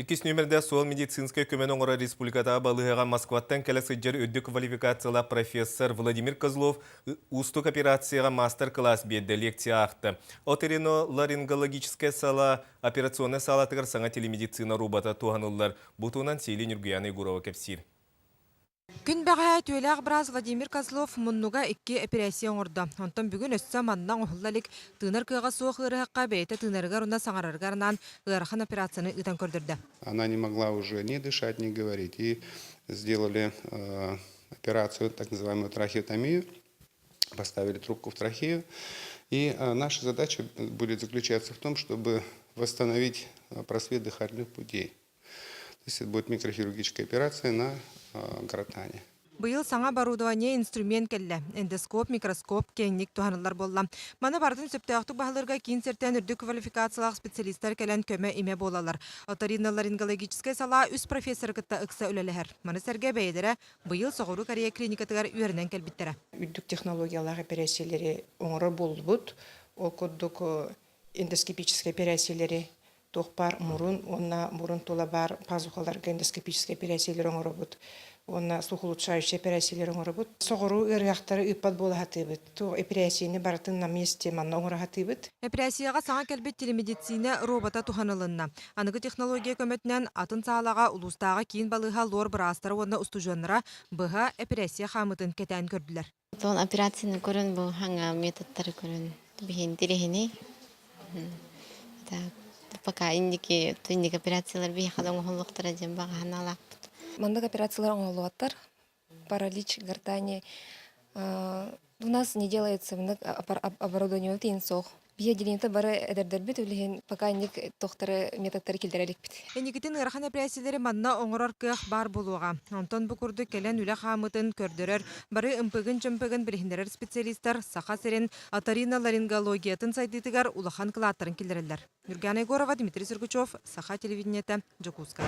Иккис нөмірді сол медицинская көмен оңыра республиката балығыға Москваттан кәлі сыджар өдді квалификациялы профессор Владимир Козлов устук операцияға мастер-класс беді лекция ақты. Оторино-ларингологическая сала, операционная сала тығыр саңа телемедицина робота туғанылар. Бұтуынан сейлі нүргияны ғурава кәпсир. Күн бәғая төйләғ біраз Владимир Козлов мұннуға 2 операция оңырды. Онтан бүгін өссі маннан ұхыллалік тыңар кыға суық ұрыққа бәйті тыңарығар ұна саңарарғарынан ғырхан операцияны ұтан көрдірді. Она не могла уже ни дышать, ни говорить. И сделали операцию, так называемую трахеотомию, поставили трубку в трахею. И наша задача будет заключаться в том, чтобы восстановить просвет дыхательных путей. То есть это будет микрохирургическая операция на гортани. Быйыл саңа оборудование инструмент келле. Эндоскоп, микроскоп, кеңник туғанылар болла. Мана бардың сөптіяқтық бағылырға кейін сертен үрді квалификациялық специалисттер келен көмі име болалар. Оторино-ларингологическая сала үс профессор кытта ықса үлелігер. Маны сәрге бәйдері быйыл соғыру Корея клиникатығар үйерінен келбіттері. Үддік технологиялық операциялары оңыры болбут. Ол koduk эндоскопические операциялары тоқпар мұрын, онна мұрын тола бар пазухаларға эндоскопические операциялары оңыры бұд. Онна сухулучающие операциялары оңыры бұд. Соғыру ырғақтары үппад болы хатыбыд. То операцияны барытын на месте манна оңыры хатыбыд. Операцияға саңа кәлбет телемедицина робота туханылынна. Анығы технология көмөтінен атын сағалаға улустаға кейін балыға лор бірастары онна устужонлара бұға операция қамытын кетен көрділер. Тон операцияны көрін бұл хаңа методтары көрін. Бейін дирехіне. Пока индики операциялар бей қадың ұғылықтыра жем баға ханалақ. Мандық операциялар оңылуаттар. Паралич, гортани. У нас не делается оборудование в тенсох. Бия делинта бары эдердербит үлеген пока индик тоқтары методтары келдерелік бит. Эникитин ырхан операциялары манна оңырар кыах бар болуға. Онтон бұкурды келен үлі қамытын көрдірер, бары ымпығын-жымпығын білгендерер специалисттар сақа серен оторино-ларингологиятын сайдытыгар улахан кылаттарын келдерелер. Юргана Егорова, Дмитрий Сергучев, Саха телевидениета, Джокуска.